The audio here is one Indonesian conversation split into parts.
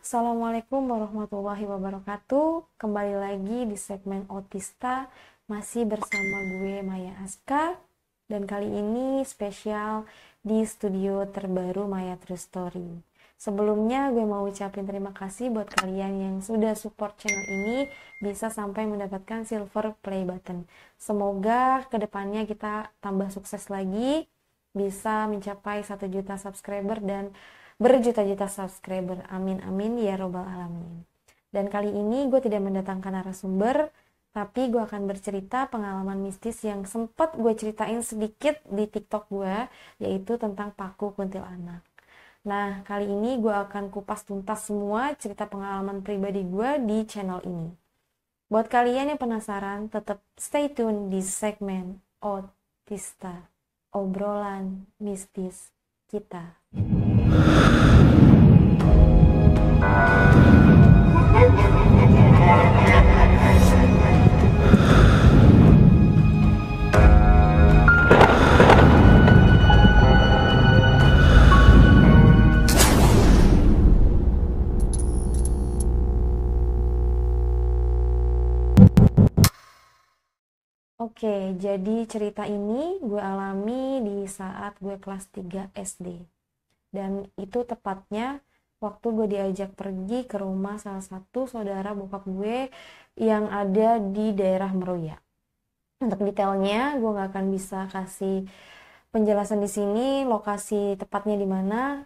Assalamualaikum warahmatullahi wabarakatuh. Kembali lagi di segmen Otista, masih bersama gue Maya Aska. Dan kali ini spesial di studio terbaru Maya True Story. Sebelumnya gue mau ucapin terima kasih buat kalian yang sudah support channel ini bisa sampai mendapatkan silver play button. Semoga kedepannya kita tambah sukses lagi, bisa mencapai 1 juta subscriber dan berjuta-juta subscriber. Amin amin ya robbal alamin. Dan kali ini gue tidak mendatangkan narasumber, tapi gue akan bercerita pengalaman mistis yang sempat gue ceritain sedikit di TikTok gue, yaitu tentang paku kuntilanak. Nah, kali ini gue akan kupas tuntas semua cerita pengalaman pribadi gue di channel ini. Buat kalian yang penasaran, tetap stay tune di segmen Otista, obrolan mistis kita. Oke, jadi cerita ini gue alami di saat gue kelas 3 SD. Dan itu tepatnya waktu gue diajak pergi ke rumah salah satu saudara bokap gue yang ada di daerah Meruya. Untuk detailnya gue gak akan bisa kasih penjelasan di sini, lokasi tepatnya di mana,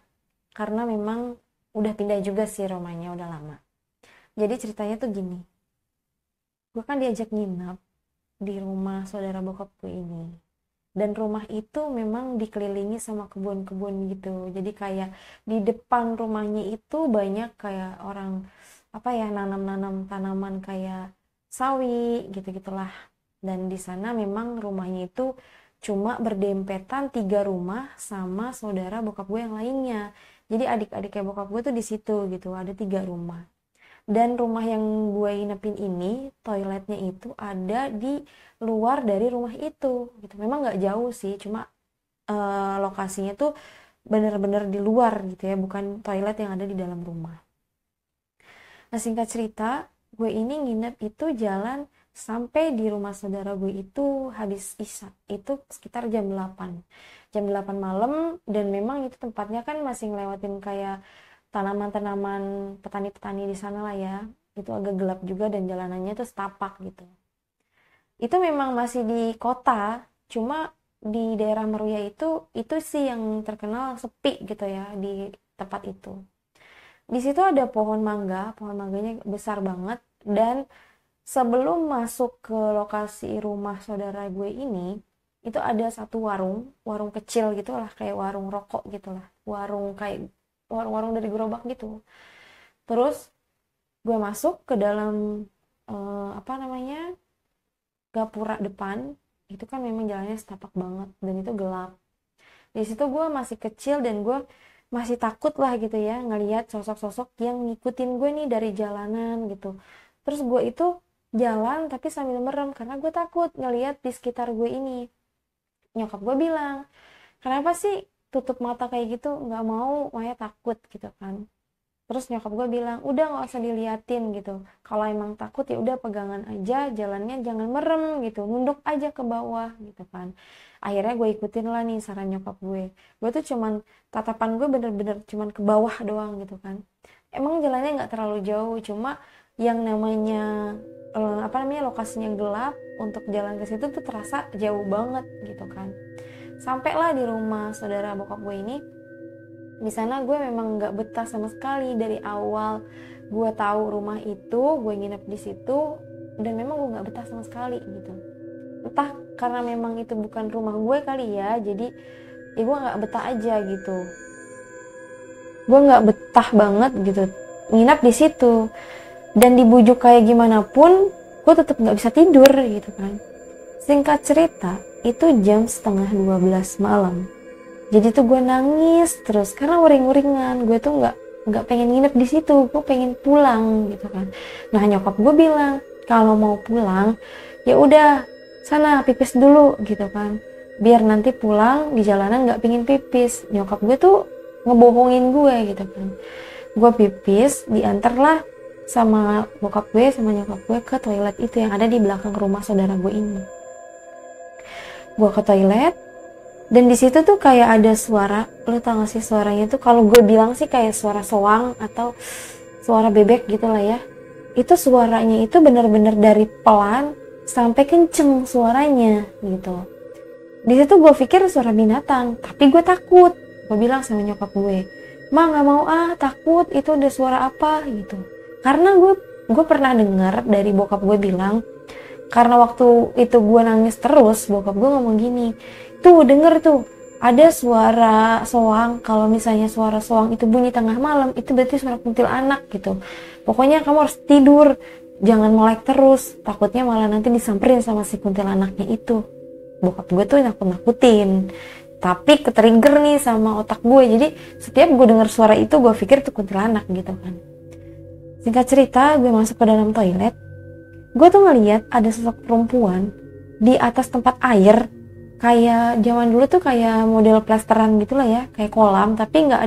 karena memang udah pindah juga sih rumahnya, udah lama. Jadi ceritanya tuh gini, gue kan diajak nginep di rumah saudara bokap gue ini. Dan rumah itu memang dikelilingi sama kebun-kebun gitu. Jadi kayak di depan rumahnya itu banyak kayak orang nanam-nanam tanaman kayak sawi gitu-gitulah. Dan di sana memang rumahnya itu cuma berdempetan 3 rumah sama saudara bokap gue yang lainnya. Jadi adik-adiknya bokap gue tuh di situ gitu, ada 3 rumah. Dan rumah yang gue inepin ini, toiletnya itu ada di luar dari rumah itu gitu. Memang nggak jauh sih, cuma lokasinya tuh bener-bener di luar gitu ya, bukan toilet yang ada di dalam rumah. Nah, singkat cerita, gue ini nginep itu jalan sampai di rumah saudara gue itu habis isya. Itu sekitar jam 8. Jam 8 malam, dan memang itu tempatnya kan masih ngelewatin kayak tanaman-tanaman petani-petani di sana lah ya. Itu agak gelap juga dan jalanannya tuh setapak gitu. Itu memang masih di kota, cuma di daerah Meruya itu sih yang terkenal sepi gitu ya di tempat itu. Di situ ada pohon mangganya besar banget, dan sebelum masuk ke lokasi rumah saudara gue ini, itu ada satu warung kecil gitu lah, kayak warung rokok gitu lah. Warung dari gerobak gitu. Terus gue masuk ke dalam gapura depan. Itu kan memang jalannya setapak banget dan itu gelap. Di situ gue masih kecil dan gue masih takut lah gitu ya ngelihat sosok-sosok yang ngikutin gue nih dari jalanan gitu. Terus gue itu jalan tapi sambil merem karena gue takut ngelihat di sekitar gue ini. Nyokap gue bilang, kenapa sih tutup mata kayak gitu, nggak mau, Maya takut gitu kan. Terus nyokap gue bilang, udah nggak usah diliatin gitu, kalau emang takut ya udah pegangan aja, jalannya jangan merem gitu, nunduk aja ke bawah gitu kan. Akhirnya gue ikutin lah nih saran nyokap gue tuh cuman tatapan gue bener-bener cuman ke bawah doang gitu kan. Emang jalannya nggak terlalu jauh, cuma yang namanya lokasinya gelap, untuk jalan ke situ tuh terasa jauh banget gitu kan. Sampailah di rumah saudara bokap gue ini. Di sana gue memang nggak betah sama sekali. Dari awal gue tahu rumah itu, gue nginep di situ, dan memang gue nggak betah sama sekali gitu. Entah karena memang itu bukan rumah gue kali ya, jadi ya gue nggak betah aja gitu. Gue nggak betah banget gitu nginep di situ, dan dibujuk kayak gimana pun gue tetap nggak bisa tidur gitu kan. Singkat cerita, itu jam setengah 12 malam. Jadi tuh gue nangis terus karena uring-uringan. Gue tuh nggak pengen nginep di situ, gue pengen pulang gitu kan. Nah, nyokap gue bilang kalau mau pulang ya udah sana pipis dulu gitu kan. Biar nanti pulang di jalanan nggak pengen pipis. Nyokap gue tuh ngebohongin gue gitu kan. gue pipis, diantarlah sama bokap gue sama nyokap gue ke toilet itu yang ada di belakang rumah saudara gue ini. Gue ke toilet, dan di situ tuh kayak ada suara, lo tau gak sih suaranya tuh, kalau gue bilang sih kayak suara soang atau suara bebek gitu lah ya. Itu suaranya itu bener-bener dari pelan sampai kenceng suaranya gitu. Di situ gue pikir suara binatang, tapi gue takut. Gue bilang sama nyokap gue, "Ma, nggak mau takut, itu ada suara apa?" gitu. Karena gue pernah dengar dari bokap gue bilang, karena waktu itu gue nangis terus, bokap gue ngomong gini, "Tuh denger tuh, ada suara soang. Kalau misalnya suara soang itu bunyi tengah malam, itu berarti suara kuntilanak gitu. Pokoknya kamu harus tidur, jangan melek terus, takutnya malah nanti disamperin sama si kuntilanaknya itu." Bokap gue tuh nakut-nakutin, tapi ketrigger nih sama otak gue. Jadi setiap gue dengar suara itu, gue pikir itu kuntilanak gitu kan. Singkat cerita, gue masuk ke dalam toilet. Gue tuh ngeliat ada sosok perempuan di atas tempat air, kayak zaman dulu tuh kayak model plesteran gitu lah ya, kayak kolam, tapi nggak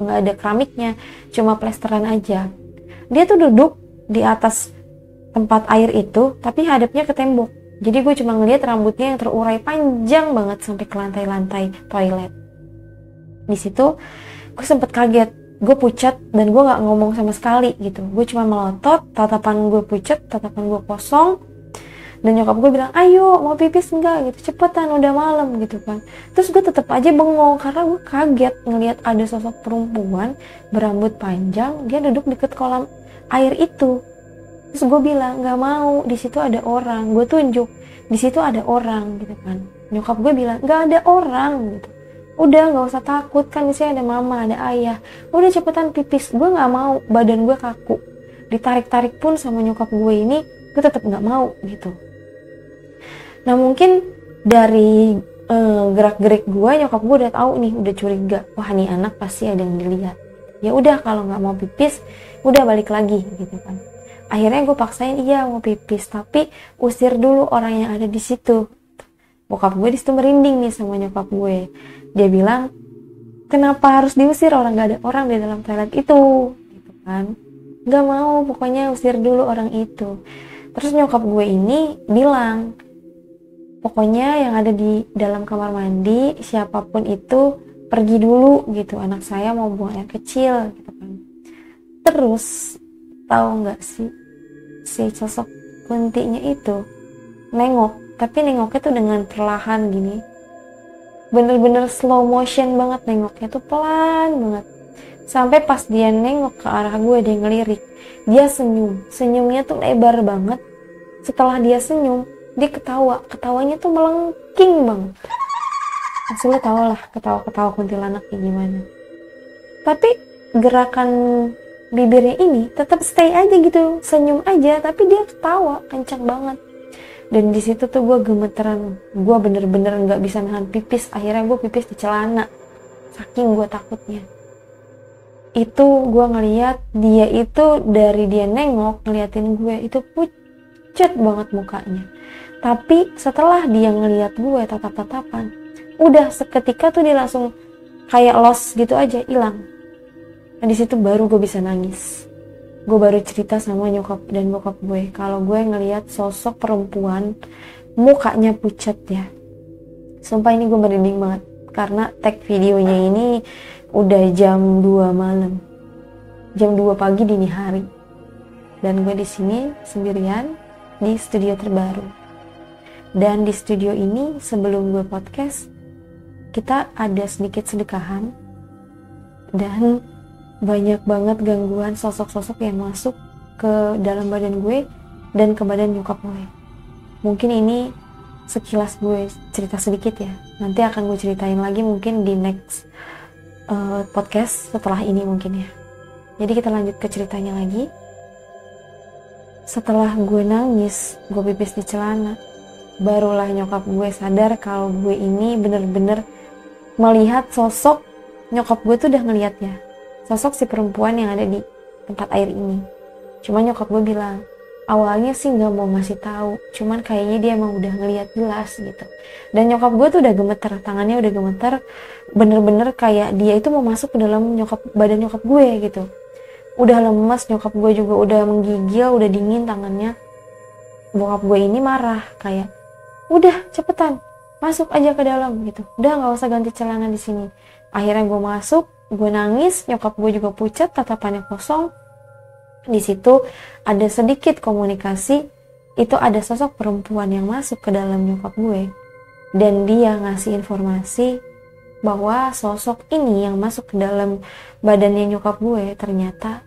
ada keramiknya, cuma plesteran aja. Dia tuh duduk di atas tempat air itu, tapi hadapnya ke tembok. Jadi gue cuma ngeliat rambutnya yang terurai panjang banget sampai ke lantai-lantai toilet. Di situ gue sempet kaget, gue pucat dan gue nggak ngomong sama sekali gitu. Gue cuma melotot, tatapan gue pucat, tatapan gue kosong. Dan nyokap gue bilang, "Ayo, mau pipis enggak?" gitu, "Cepetan, udah malam." gitu kan. Terus gue tetap aja bengong karena gue kaget ngelihat ada sosok perempuan berambut panjang, dia duduk deket kolam air itu. Terus gue bilang, "Nggak mau, di situ ada orang." Gue tunjuk, di situ ada orang gitu kan. Nyokap gue bilang, "Nggak ada orang." gitu. "Udah, nggak usah takut, kan di sini ada mama, ada ayah. Udah cepetan pipis." Gue nggak mau, badan gue kaku. Ditarik-tarik pun sama nyokap gue ini, gue tetap nggak mau gitu. Nah mungkin dari gerak-gerik gue, nyokap gue udah tahu nih, udah curiga, wah nih anak pasti ada yang dilihat. Ya udah, kalau nggak mau pipis, udah balik lagi gitu kan. Akhirnya gue paksain, iya mau pipis, tapi usir dulu orang yang ada di situ. Bokap gue di situ merinding nih sama nyokap gue. Dia bilang, "Kenapa harus diusir, orang gak ada orang di dalam toilet itu?" gitu kan. "Gak mau, pokoknya usir dulu orang itu." Terus nyokap gue ini bilang, "Pokoknya yang ada di dalam kamar mandi, siapapun itu pergi dulu gitu, anak saya mau buang air kecil." gitu kan. Terus tahu nggak sih, si sosok kuntinya itu nengok, tapi nengoknya tuh dengan perlahan gini, bener-bener slow motion banget, nengoknya tuh pelan banget. Sampai pas dia nengok ke arah gue, dia ngelirik, dia senyumnya tuh lebar banget. Setelah dia senyum, dia ketawanya tuh melengking banget. Pasti lo tau lah ketawa-ketawa kuntilanak kayak gimana. Tapi gerakan bibirnya ini tetap stay aja gitu, senyum aja, tapi dia ketawa kencang banget. Dan di situ tuh gue gemeteran, gue bener-bener nggak bisa nahan pipis. Akhirnya gue pipis di celana, saking gue takutnya. Itu gue ngeliat dia itu, dari dia nengok ngeliatin gue itu pucat banget mukanya. Tapi setelah dia ngeliat gue tatap-tatapan, udah seketika tuh dia langsung kayak lost gitu aja, hilang. Nah di situ baru gue bisa nangis. Gue baru cerita sama nyokap dan bokap gue kalau gue ngeliat sosok perempuan mukanya pucat ya. Sumpah ini gue merinding banget karena tag videonya ini udah jam 2 malam, jam 2 pagi dini hari, dan gue di sini sendirian di studio terbaru. Dan di studio ini sebelum gue podcast, kita ada sedikit sedekahan dan banyak banget gangguan sosok-sosok yang masuk ke dalam badan gue dan ke badan nyokap gue. Mungkin ini sekilas gue cerita sedikit ya, nanti akan gue ceritain lagi mungkin di next podcast setelah ini mungkin ya. Jadi kita lanjut ke ceritanya lagi. Setelah gue nangis, gue pipis di celana, barulah nyokap gue sadar kalau gue ini bener-bener melihat sosok nyokap gue tuh udah ngeliat ya, sosok si perempuan yang ada di tempat air ini. Cuma nyokap gue bilang, awalnya sih nggak mau ngasih tahu, cuman kayaknya dia emang udah ngeliat jelas gitu. Dan nyokap gue tuh udah gemeter, tangannya udah gemeter, bener-bener kayak dia itu mau masuk ke dalam badan nyokap gue gitu. udah lemes, nyokap gue juga udah menggigil, udah dingin tangannya. Bokap gue ini marah kayak, udah cepetan masuk aja ke dalam gitu, udah nggak usah ganti celana di sini. Akhirnya gue masuk, gue nangis, nyokap gue juga pucat, tatapannya kosong. Di situ ada sedikit komunikasi, itu ada sosok perempuan yang masuk ke dalam nyokap gue, dan dia ngasih informasi bahwa sosok ini yang masuk ke dalam badannya nyokap gue ternyata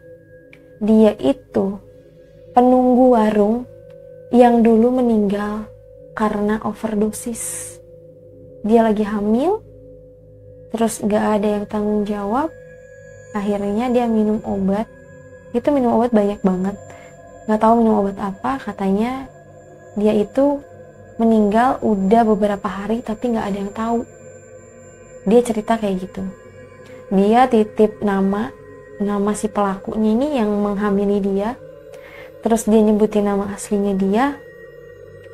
dia itu penunggu warung yang dulu meninggal karena overdosis. Dia lagi hamil, terus gak ada yang tanggung jawab, akhirnya dia minum obat. Itu minum obat banyak banget, gak tahu minum obat apa. Katanya dia itu meninggal udah beberapa hari tapi gak ada yang tahu. Dia cerita kayak gitu. Dia titip nama si pelakunya ini yang menghamili dia. Terus dia nyebutin nama aslinya dia.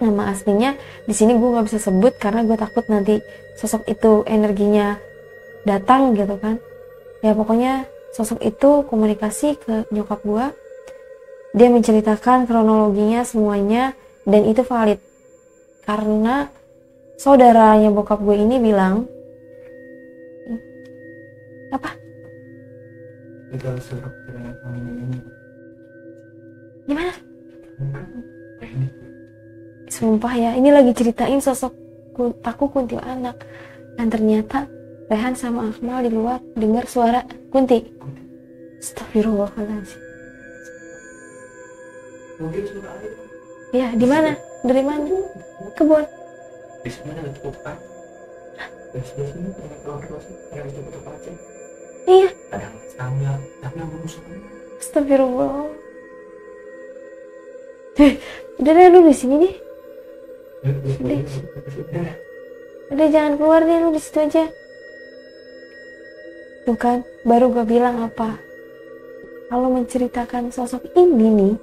Nama aslinya di sini gue nggak bisa sebut karena gue takut nanti sosok itu energinya datang gitu kan. Ya pokoknya sosok itu komunikasi ke nyokap gue. Dia menceritakan kronologinya semuanya dan itu valid. Karena saudaranya bokap gue ini bilang, apa? Gimana? Sumpah ya, ini lagi ceritain sosok aku kuntilanak, dan ternyata Rehan sama Akmal di luar dengar suara Kunti. Astagfirullahaladzim. Mungkin suara air. Ya, di mana? Dari mana? Kebun. Di sana ada tempat. Di sini ada keluar yang itu tempat aja. Iya. Ada tangga, tapi yang belum semua. Astagfirullah. Udah deh, lu di sini deh. Udah jangan keluar deh, lu di situ aja. Tuh kan, baru gue bilang apa? Kalau menceritakan sosok ini nih,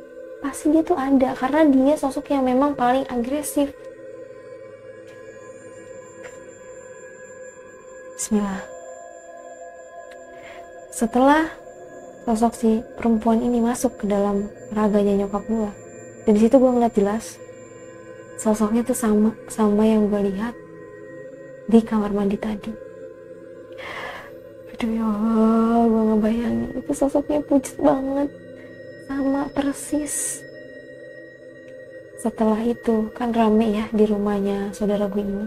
pasti dia tuh ada karena dia sosok yang memang paling agresif. Bismillah. Setelah sosok si perempuan ini masuk ke dalam raganya nyokap gue, dan disitu gue ngeliat jelas sosoknya tuh sama yang gue lihat di kamar mandi tadi. Aduh ya Allah, gue ngebayangin itu sosoknya pucat banget, sama persis. Setelah itu kan rame ya di rumahnya saudara gue ini,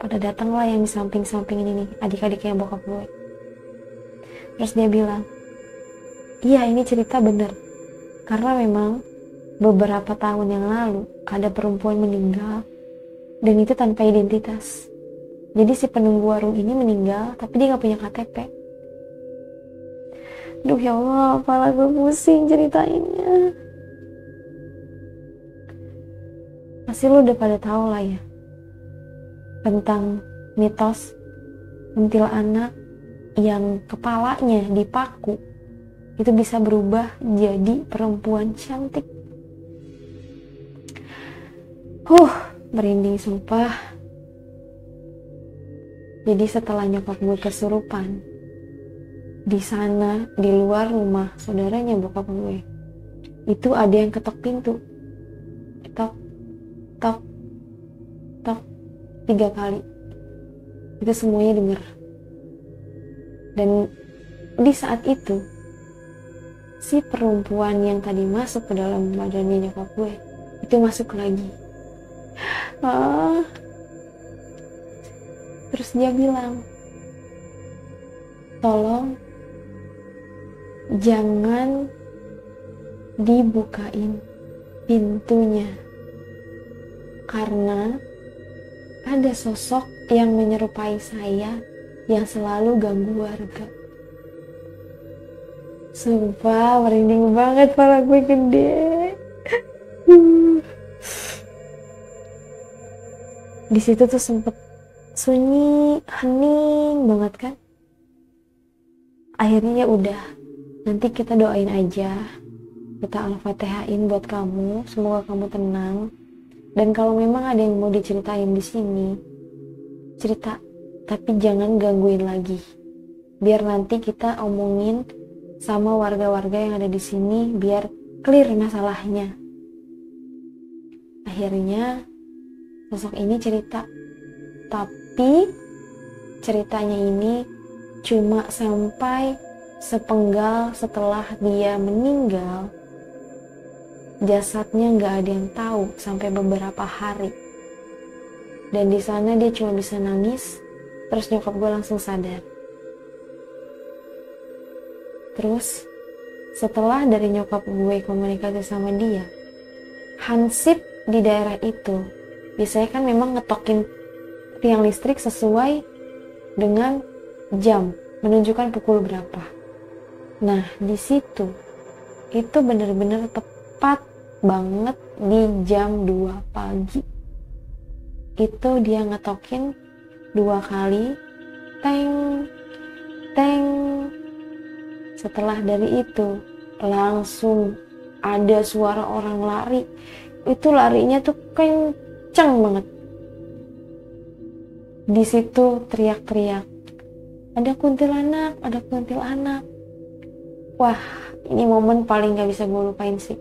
pada datanglah yang di samping-samping ini nih, adik-adiknya bokap gue. Terus dia bilang, iya ini cerita bener, karena memang beberapa tahun yang lalu ada perempuan meninggal dan itu tanpa identitas. Jadi si penunggu warung ini meninggal tapi dia gak punya KTP. Duh ya Allah, kepala gue pusing ceritainnya. Pasti lu udah pada tahu lah ya tentang mitos kuntilanak yang kepalanya dipaku itu bisa berubah jadi perempuan cantik. Merinding sumpah. Jadi setelah nyokap gue kesurupan di sana di luar rumah saudaranya bokap gue, itu ada yang ketok pintu, tok tok tok 3 kali. Itu semuanya denger. Dan di saat itu si perempuan yang tadi masuk ke dalam badannya nyokap gue itu masuk lagi. Terus dia bilang, tolong jangan dibukain pintunya karena ada sosok yang menyerupai saya yang selalu ganggu warga. Sumpah merinding banget, kepala gue gede. Di situ tuh sempet sunyi, hening banget kan. Akhirnya ya udah, nanti kita doain aja, kita al-fatihain buat kamu, semoga kamu tenang. Dan kalau memang ada yang mau diceritain di sini, cerita, tapi jangan gangguin lagi. Biar nanti kita omongin sama warga-warga yang ada di sini biar clear masalahnya. Akhirnya sosok ini cerita, tapi ceritanya ini cuma sampai sepenggal setelah dia meninggal. Jasadnya nggak ada yang tahu sampai beberapa hari. Dan di sana dia cuma bisa nangis. Terus nyokap gue langsung sadar. Terus setelah dari nyokap gue komunikasi sama dia, hansip di daerah itu biasanya kan memang ngetokin tiang listrik sesuai dengan jam, menunjukkan pukul berapa. Nah di situ itu bener-bener tepat banget di jam 2 pagi. Itu dia ngetokin 2 kali, teng, teng. Setelah dari itu langsung ada suara orang lari. Itu larinya tuh kencang banget. Di situ teriak-teriak, ada kuntilanak, ada kuntilanak. Wah, ini momen paling gak bisa gue lupain sih.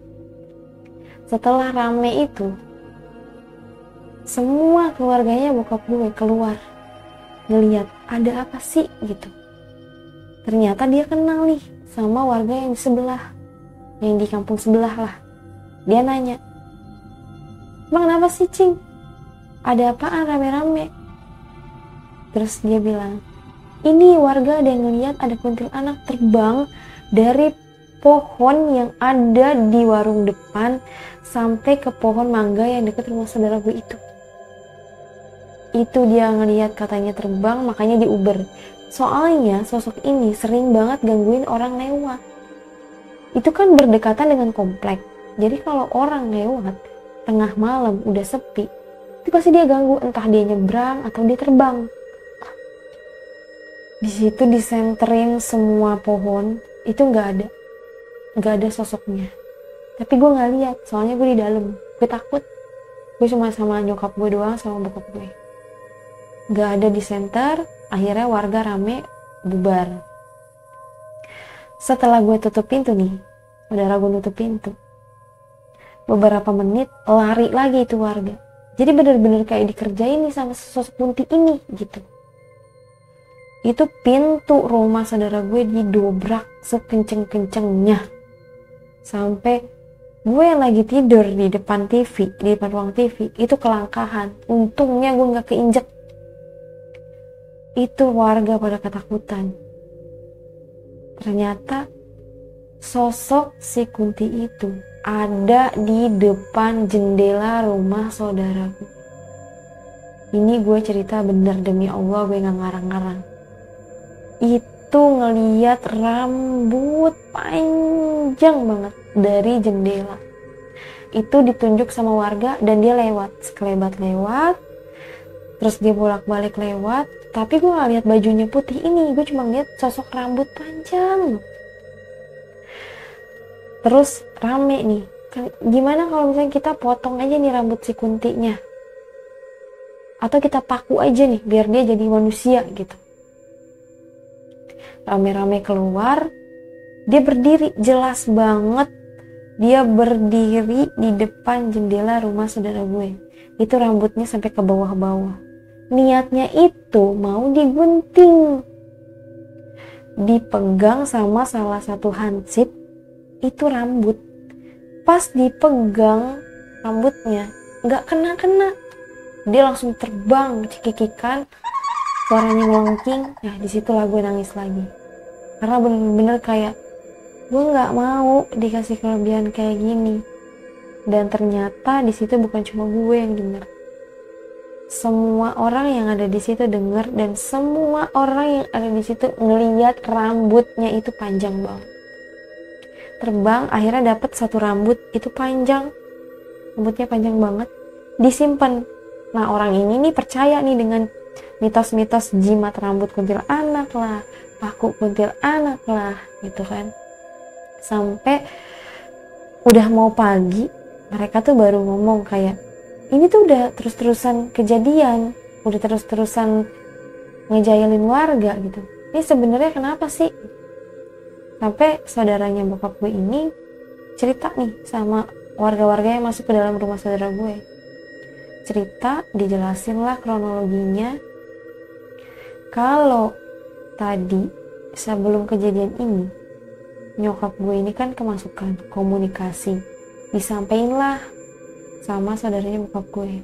Setelah rame itu, semua keluarganya bokap gue keluar ngeliat ada apa sih gitu. Ternyata dia kenal nih sama warga yang di sebelah, yang di kampung sebelah lah. Dia nanya, "Bang, kenapa sih, Cing? Ada apaan rame-rame?" Terus dia bilang, "Ini warga ada yang ngeliat ada kuntilanak terbang dari pohon yang ada di warung depan sampai ke pohon mangga yang dekat rumah saudara gue itu." Itu dia ngeliat katanya terbang, makanya diuber. Soalnya sosok ini sering banget gangguin orang lewat. Itu kan berdekatan dengan komplek. Jadi kalau orang lewat tengah malam udah sepi, itu pasti dia ganggu, entah dia nyebrang atau dia terbang. Di situ disenterin semua pohon, itu nggak ada sosoknya. Tapi gue nggak lihat, soalnya gue di dalam, gue takut. Gue cuma sama nyokap gue doang sama bokap gue. Nggak ada di center. Akhirnya warga rame bubar. Setelah gue tutup pintu nih, saudara gue nutup pintu, beberapa menit lari lagi itu warga. Jadi bener-bener kayak dikerjain nih sama sosok kunti ini gitu. Itu pintu rumah saudara gue didobrak sekenceng-kencengnya. Sampai gue lagi tidur di depan TV, di depan ruang TV, itu kelangkahan. Untungnya gue gak keinjek. Itu warga pada ketakutan. Ternyata sosok si kunti itu ada di depan jendela rumah saudaraku. Ini gue cerita bener demi Allah, gue gak ngarang-ngarang. Itu ngeliat rambut panjang banget dari jendela. Itu ditunjuk sama warga dan dia lewat, sekelebat lewat. Terus dia bolak-balik lewat. Tapi gue gak lihat bajunya putih ini, gue cuma lihat sosok rambut panjang. Terus rame nih, kan, gimana kalau misalnya kita potong aja nih rambut si kuntinya, atau kita paku aja nih biar dia jadi manusia gitu. Rame-rame keluar, dia berdiri, jelas banget dia berdiri di depan jendela rumah saudara gue. Itu rambutnya sampai ke bawah-bawah. Niatnya itu mau digunting, dipegang sama salah satu hansip itu rambut. Pas dipegang rambutnya nggak kena, dia langsung terbang cekikikan, suaranya melengking. Nah disitulah gue nangis lagi, karena bener-bener kayak gue nggak mau dikasih kelebihan kayak gini. Dan ternyata di situ bukan cuma gue yang denger. Semua orang yang ada di situ dengar, dan semua orang yang ada di situ ngeliat rambutnya itu panjang banget. Terbang, akhirnya dapat satu rambut itu panjang, rambutnya panjang banget, disimpan. Nah orang ini nih percaya nih dengan mitos-mitos jimat rambut kuntilanak lah, paku kuntilanak lah, gitu kan. Sampai udah mau pagi, mereka tuh baru ngomong kayak, ini tuh udah terus-terusan kejadian, udah terus-terusan ngejailin warga gitu. Ini sebenarnya kenapa sih? Sampai saudaranya bokap gue ini cerita nih sama warga-warga yang masuk ke dalam rumah saudara gue. Cerita, dijelasin lah kronologinya. Kalau tadi sebelum kejadian ini, nyokap gue ini kan kemasukan komunikasi, disampaikan lah sama saudaranya bokap gue.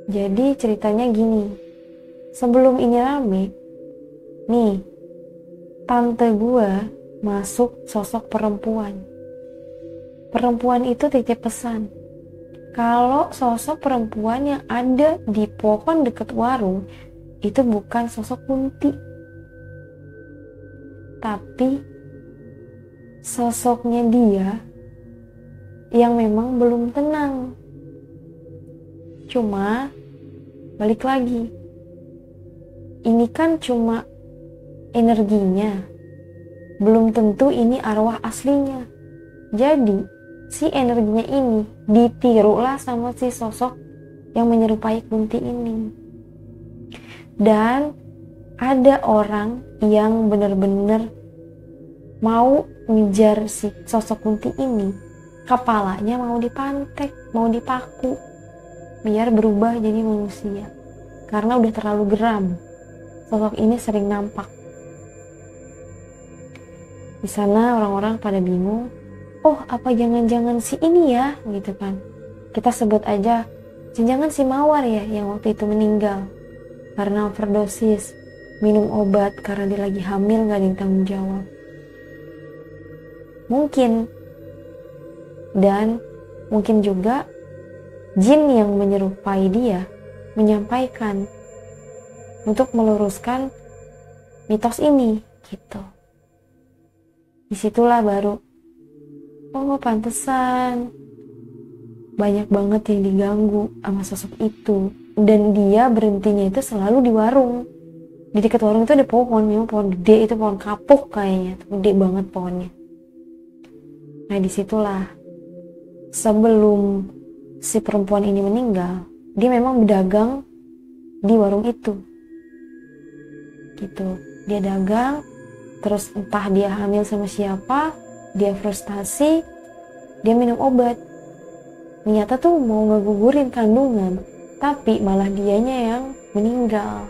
Jadi ceritanya gini, sebelum ini rame nih, tante gue masuk sosok perempuan itu titip pesan kalau sosok perempuan yang ada di pohon dekat warung itu bukan sosok Kunti, tapi sosoknya dia yang memang belum tenang. Cuma balik lagi, ini kan cuma energinya, belum tentu ini arwah aslinya. Jadi si energinya ini ditirulah sama si sosok yang menyerupai Kunti ini. Dan ada orang yang benar-benar mau ngejar si sosok Kunti ini, kepalanya mau dipantek, mau dipaku biar berubah jadi manusia, karena udah terlalu geram sosok ini sering nampak. Di sana orang-orang pada bingung, oh apa jangan-jangan si ini ya, gitu kan. Kita sebut aja jangan si Mawar ya yang waktu itu meninggal karena overdosis, minum obat karena dia lagi hamil, gak ada yang tanggung jawab. Mungkin. Dan mungkin juga jin yang menyerupai dia menyampaikan untuk meluruskan mitos ini gitu. Disitulah baru, oh pantesan banyak banget yang diganggu sama sosok itu. Dan dia berhentinya itu selalu di warung. Di dekat warung itu ada pohon, memang pohon gede, itu pohon kapuk kayaknya, gede banget pohonnya. Nah disitulah, sebelum si perempuan ini meninggal, dia memang berdagang di warung itu gitu. Dia dagang, terus entah dia hamil sama siapa, dia frustasi, dia minum obat. Ternyata tuh mau ngegugurin kandungan, tapi malah dianya yang meninggal.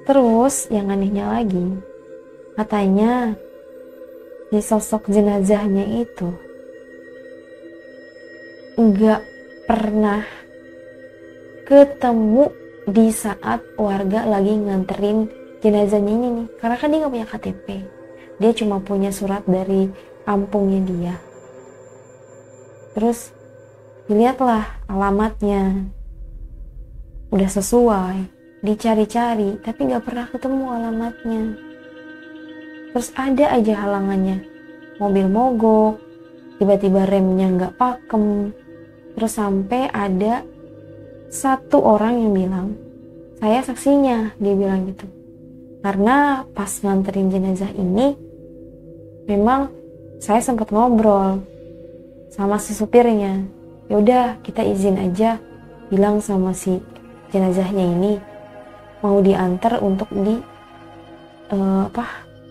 Terus yang anehnya lagi, katanya di sosok jenazahnya itu nggak pernah ketemu di saat warga lagi nganterin jenazahnya ini nih. Karena kan dia nggak punya KTP, dia cuma punya surat dari kampungnya dia. Terus dilihatlah alamatnya, udah sesuai, dicari-cari tapi nggak pernah ketemu alamatnya. Terus ada aja halangannya, mobil mogok, tiba-tiba remnya nggak pakem. Terus sampai ada satu orang yang bilang, saya saksinya, dia bilang gitu. Karena pas nganterin jenazah ini, memang saya sempat ngobrol sama si supirnya. Yaudah kita izin aja, bilang sama si jenazahnya ini mau diantar untuk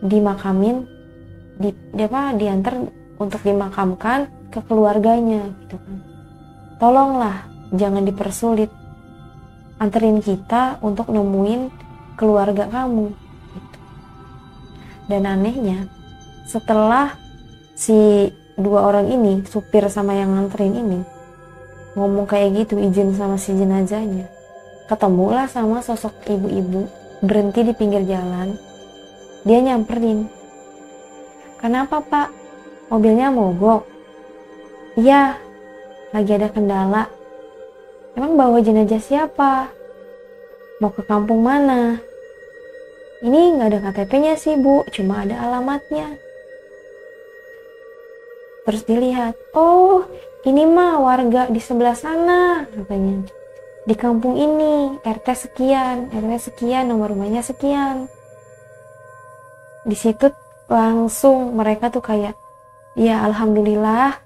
dimakamin, diantar untuk dimakamkan ke keluarganya gitu kan. Tolonglah jangan dipersulit, anterin kita untuk nemuin keluarga kamu gitu. Dan anehnya, setelah si dua orang ini, supir sama yang nganterin ini, ngomong kayak gitu, izin sama si jenazahnya, ketemulah sama sosok ibu-ibu berhenti di pinggir jalan. Dia nyamperin, kenapa pak, mobilnya mogok? Iya, lagi ada kendala. Emang bawa jenazah siapa? Mau ke kampung mana? Ini nggak ada KTP-nya sih bu, cuma ada alamatnya. Terus dilihat, oh ini mah warga di sebelah sana katanya. Di kampung ini, RW sekian, nomor rumahnya sekian. Di situ langsung mereka tuh kayak, ya alhamdulillah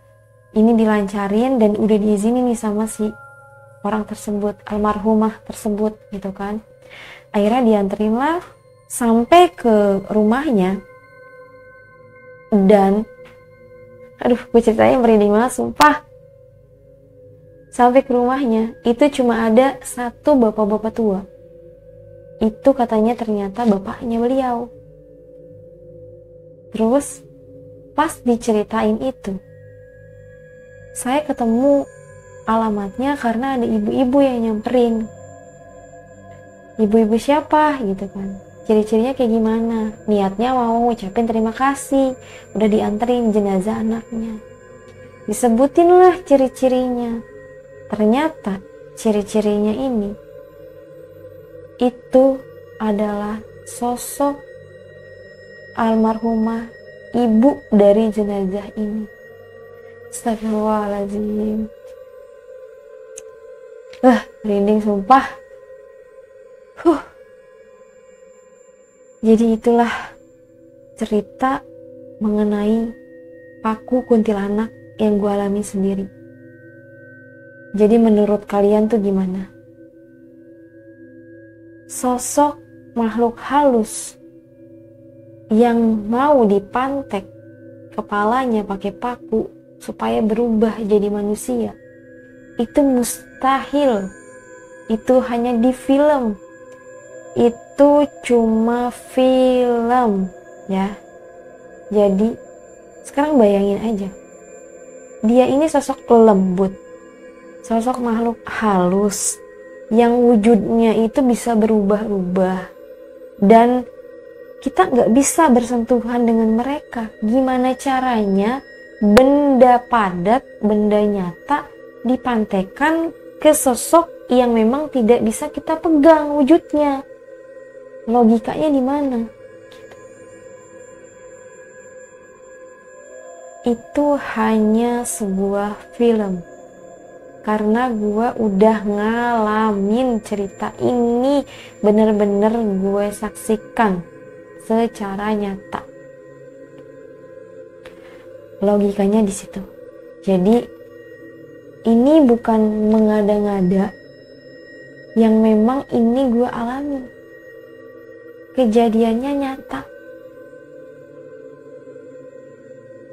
ini dilancarin dan udah diizinin nih sama si orang tersebut, almarhumah tersebut gitu kan. Akhirnya dianterin lah sampai ke rumahnya, dan aduh gue ceritanya merinding banget sumpah. Sampai ke rumahnya itu cuma ada satu bapak-bapak tua. Itu katanya ternyata bapaknya beliau. Terus pas diceritain itu, saya ketemu alamatnya karena ada ibu-ibu yang nyamperin. Ibu-ibu siapa gitu kan, ciri-cirinya kayak gimana, niatnya mau ngucapin terima kasih udah dianterin jenazah anaknya. Disebutin lah ciri-cirinya. Ternyata ciri-cirinya ini itu adalah sosok almarhumah ibu dari jenazah ini. Astagfirullahaladzim. Merinding sumpah. Jadi itulah cerita mengenai paku kuntilanak yang gue alami sendiri. Jadi menurut kalian tuh gimana? Sosok makhluk halus yang mau dipantek kepalanya pakai paku supaya berubah jadi manusia, itu mustahil. Itu hanya di film. Itu cuma film ya. Jadi sekarang bayangin aja, dia ini sosok lembut, sosok makhluk halus yang wujudnya itu bisa berubah-ubah, dan kita nggak bisa bersentuhan dengan mereka. Gimana caranya benda padat, benda nyata dipantekan ke sosok yang memang tidak bisa kita pegang wujudnya? Logikanya di mana? Itu hanya sebuah film. Karena gue udah ngalamin cerita ini, bener-bener gue saksikan secara nyata. Logikanya di situ. Jadi ini bukan mengada-ngada, yang memang ini gue alami. Kejadiannya nyata.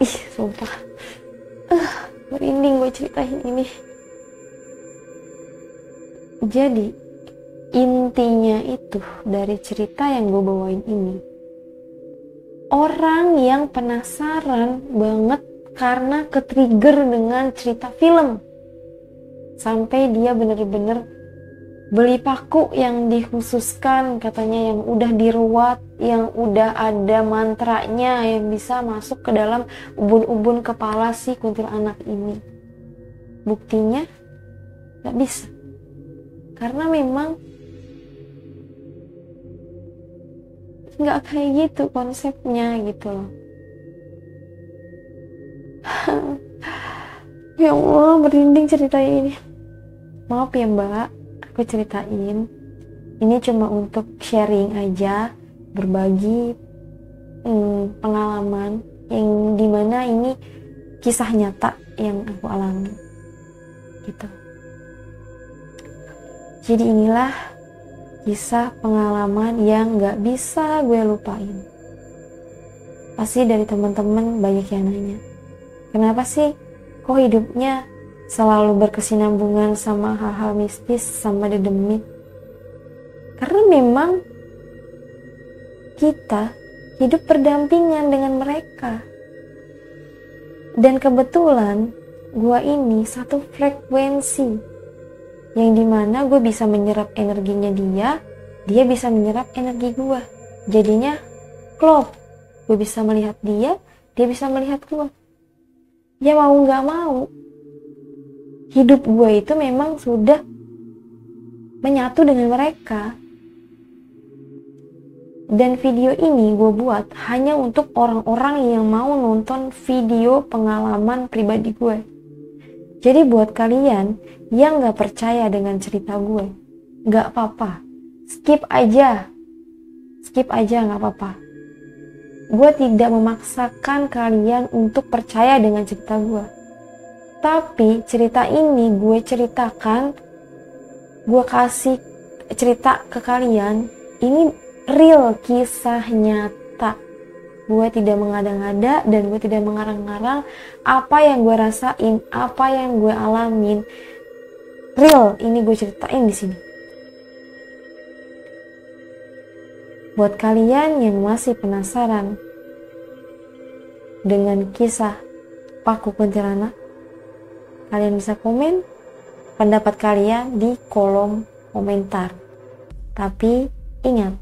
Ih, sumpah. Merinding gue ceritain ini. Jadi intinya itu dari cerita yang gue bawain ini, orang yang penasaran banget karena ketrigger dengan cerita film, sampai dia bener-bener beli paku yang dikhususkan, katanya yang udah diruat, yang udah ada mantranya, yang bisa masuk ke dalam ubun-ubun kepala si kuntilanak ini. Buktinya gak bisa, karena memang gak kayak gitu konsepnya gitu loh. Ya Allah, merinding ceritanya ini. Maaf ya mbak, aku ceritain ini cuma untuk sharing aja, berbagi pengalaman yang dimana ini kisah nyata yang aku alami gitu. Jadi inilah kisah pengalaman yang gak bisa gue lupain. Pasti dari teman-teman banyak yang nanya, kenapa sih kok hidupnya selalu berkesinambungan sama hal-hal mistis, sama dedemit? Karena memang kita hidup berdampingan dengan mereka. Dan kebetulan gue ini satu frekuensi, yang dimana gue bisa menyerap energinya dia bisa menyerap energi gue. Jadinya klop, gue bisa melihat dia bisa melihat gue. Ya mau gak mau, hidup gue itu memang sudah menyatu dengan mereka. Dan video ini gue buat hanya untuk orang-orang yang mau nonton video pengalaman pribadi gue. Jadi buat kalian yang gak percaya dengan cerita gue, gak apa-apa, skip aja gak apa-apa. Gue tidak memaksakan kalian untuk percaya dengan cerita gue. Tapi cerita ini gue ceritakan, gue kasih cerita ke kalian, ini real, kisah nyata. Gue tidak mengada-ngada dan gue tidak mengarang-ngarang. Apa yang gue rasain, apa yang gue alamin, real, ini gue ceritain di sini. Buat kalian yang masih penasaran dengan kisah Paku Kuntilanak, kalian bisa komen pendapat kalian di kolom komentar. Tapi ingat,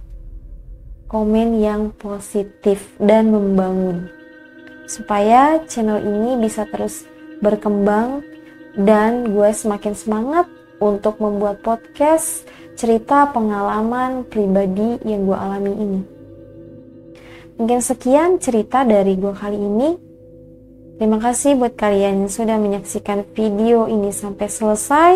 komen yang positif dan membangun, supaya channel ini bisa terus berkembang dan gue semakin semangat untuk membuat podcast cerita pengalaman pribadi yang gue alami ini. Mungkin sekian cerita dari gue kali ini. Terima kasih buat kalian yang sudah menyaksikan video ini sampai selesai.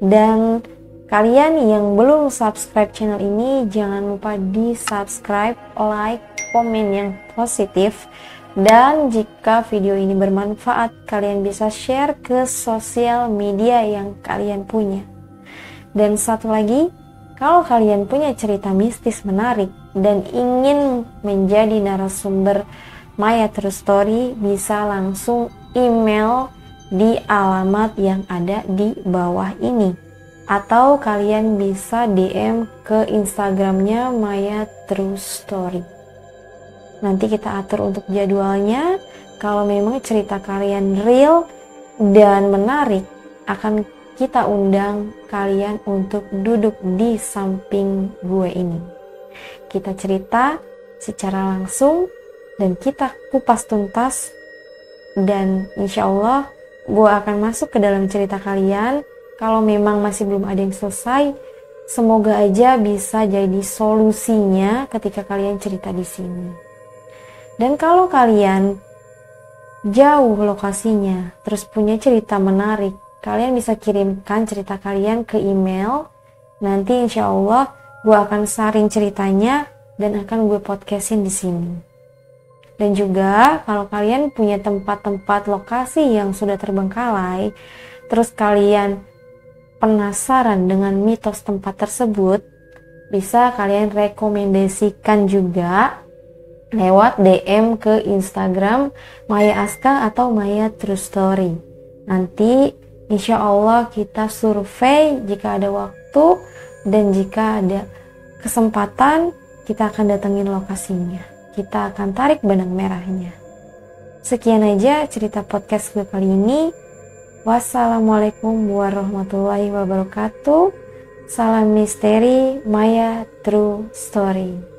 Dan kalian yang belum subscribe channel ini, jangan lupa di subscribe, like, komen yang positif. Dan jika video ini bermanfaat, kalian bisa share ke sosial media yang kalian punya. Dan satu lagi, kalau kalian punya cerita mistis menarik dan ingin menjadi narasumber Maya True Story, bisa langsung email di alamat yang ada di bawah ini. Atau kalian bisa DM ke Instagramnya Maya True Story. Nanti kita atur untuk jadwalnya. Kalau memang cerita kalian real dan menarik, akan kita undang kalian untuk duduk di samping gue ini. Kita cerita secara langsung dan kita kupas tuntas. Dan insya Allah gue akan masuk ke dalam cerita kalian. Kalau memang masih belum ada yang selesai, semoga aja bisa jadi solusinya ketika kalian cerita di sini. Dan kalau kalian jauh lokasinya, terus punya cerita menarik, kalian bisa kirimkan cerita kalian ke email. Nanti insya Allah gue akan saring ceritanya dan akan gue podcastin di sini. Dan juga kalau kalian punya tempat-tempat lokasi yang sudah terbengkalai, terus kalian penasaran dengan mitos tempat tersebut, bisa kalian rekomendasikan juga lewat DM ke Instagram Maya Aska atau Maya True Story. Nanti insya Allah kita survei jika ada waktu dan jika ada kesempatan, kita akan datengin lokasinya. Kita akan tarik benang merahnya. Sekian aja cerita podcast gue kali ini. Wassalamualaikum warahmatullahi wabarakatuh. Salam misteri Maya True Story.